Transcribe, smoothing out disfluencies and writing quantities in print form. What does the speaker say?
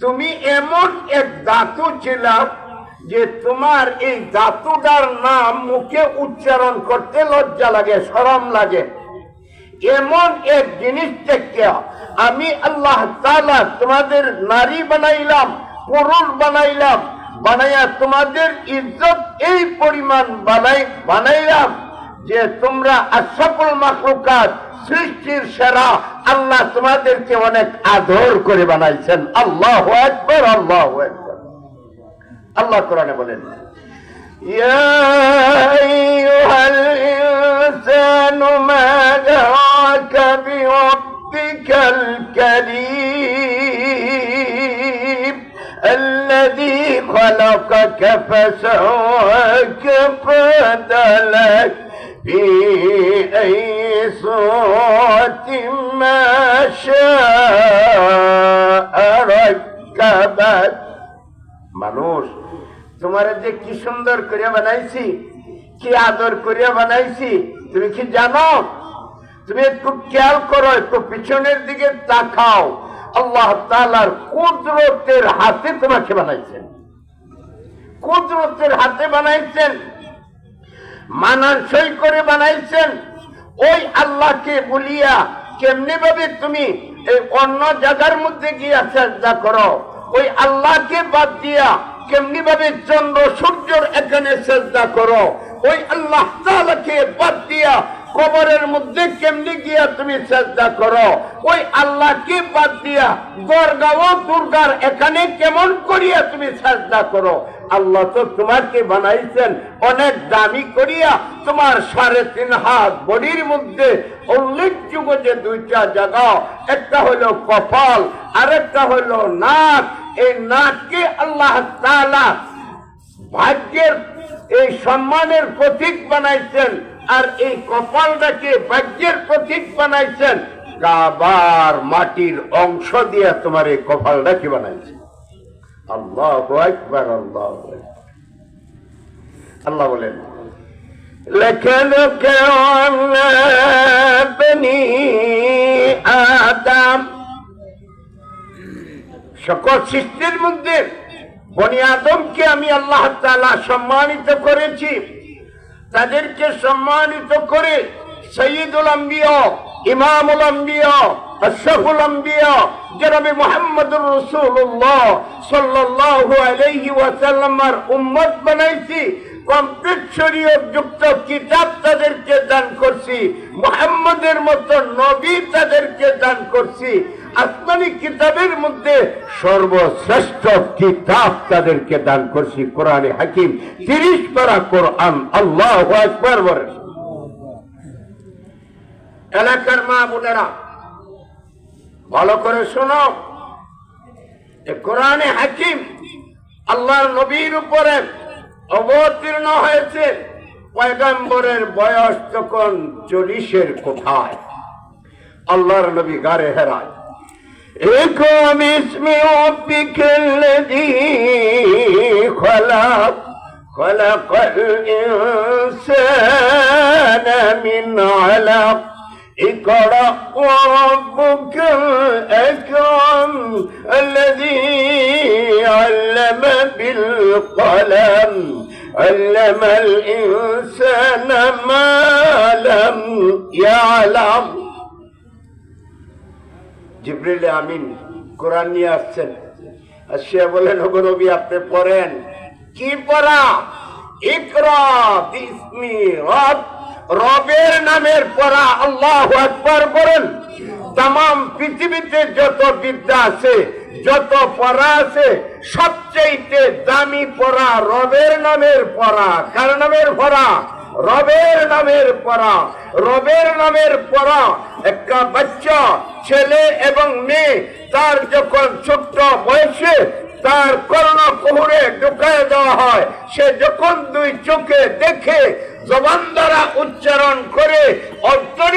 তুমি এমন এক ধাতু ছিল যে তোমার এই ধাতুটার নাম মুখে উচ্চারণ করতে লজ্জা লাগে, শরম লাগে। এমন এক জিনিস থেকে আমি আল্লাহ তাআলা তোমাদের নারী বানাইলাম, পুরুষ বানাইলাম, বানাইয়া তোমাদের ইজ্জত এই পরিমাণ বানাইলাম যে তোমরা আশরাফুল মাখলুকাত, সৃষ্টির সেরা। আল্লাহ তোমাদেরকে অনেক আদর করে বানাইছেন। আল্লাহু আকবার, আল্লাহু আকবার। আল্লাহ কোরআনে বলেন, ইয়া আইয়ুহাল ইনসানু মা গারাকা বিরাব্বিকাল কারীম الذي خلقك فسواك فعدلك في أي صورة ما شاء ركبك। মানুষ, তোমার যে কি সুন্দর করে বানাইছি, কি আদর করে বানাইছি, তুমি কি জানো? তুমি একটু খেয়াল করো, একটু পিছনের দিকে তাকাও। আল্লাহ তাআলার কুদরতের হাতে তোমাকে বানাইছেন, কুদরতের হাতে বানাইছেন, মানানসই করে বানাইছেন। ওই আল্লাহকে বলিয়া কেমনি ভাবে তুমি এই অন্য জায়গার মধ্যে গিয়া সাজদা করো? ওই আল্লাহকে বাদ দিয়া কেমনি ভাবে চন্দ্র সূর্যের এখানে সাজদা করো? ওই আল্লাহ তাআলাকে বাদ দিয়া কবরের মধ্যে কেমনি গিয়া তুমি সাজদা করো? ওই আল্লাহকে বাদ দিয়া গড়গাঁও দুর্গার এখানে কেমন করিয়া তুমি সাজদা করো? আল্লাহ তো তোমাকে বানাইছেন অনেক দামি করিয়া। তোমার 3.5 হাত বডির মধ্যে উল্লেখযোগ্য যে 2টা জায়গা, একটা হলো কপাল আর একটা হলো নাক। এই নাককে আল্লাহ তাআলা ভাগ্যের এই সম্মানের প্রতীক বানাইছেন, আর এই কপালটাকে ভাগ্যের প্রতীক বানাইছেন। কাবার মাটির অংশ দিয়ে তোমার এই কপালটাকে বানাইছে। আল্লাহু আকবার, আল্লাহু আকবার। আল্লাহ বলেন, লাকাদ কারামনা বনি আদম। সকল সৃষ্টির মধ্যে বনি আদমকে আমি আল্লাহ তাআলা সম্মানিত করেছি। তাদেরকে সম্মানিত করে সৈয়দুল আম্বিয়া, ইমামুল আম্বিয়া, আশরাফুল আম্বিয়া জনাবে মুহাম্মদুর রাসূলুল্লাহ সাল্লাল্লাহু আলাইহি ওয়াসাল্লামের উম্মত বানাইছি। কমপ্লিট শরীয়ত যুক্ত কিতাব তাদেরকে দান করছি। মুহাম্মদের মতো নবী তাদেরকে দান করছি। আসমানি কিতাবের মধ্যে সর্বশ্রেষ্ঠ কিতাব তাদেরকে দান করছি, কোরআনে হাকিম, 30 পারা কোরআন। আল্লাহু আকবার বলেন। এলাকার মা বোনেরা ভালো করে শোনো, কোরআনে হাকিম আল্লাহর নবীর উপরে অবতীর্ণ হয়েছে। পয়গম্বরের বয়স তখন 40-এর কোঠায়। আল্লাহর নবী গারে হেরায়। ইকরা বিসমি রাব্বিকাল্লাযী খালাক খালাকাল ইনসানা মিন আলাক ইকরা রাব্বুকাল আকরাম আল্লাযী আল্লামা বিল কলম আল্লামাল ইনসানা মা লাম ইয়ালাম। জিবরিল আমিন কোরআন নিয়ে আসছেন, আর সে বলেন, ওগো নবী আপনি পড়েন। কি পড়া? ইকরা বিসমি রব, রবের নামের পড়া। আল্লাহু আকবার বলেন। तमाम পৃথিবীতে যত বিদ্যা আছে, যত পড়া আছে, সবচেয়ে দামি পড়া রবের নামের পড়া। কার নামের পড়া? রবের নামের পড়া। রবের নামের পড়া। একটা বাচ্চা ছেলে এবং মেয়ে, তার যখন ছোট্ট বয়সে তার কর্ণকুহরে ঢুকায় দেওয়া হয়, সে যখন 2 চোখে দেখে, জবান দ্বারা উচ্চারণ করে, অন্তরে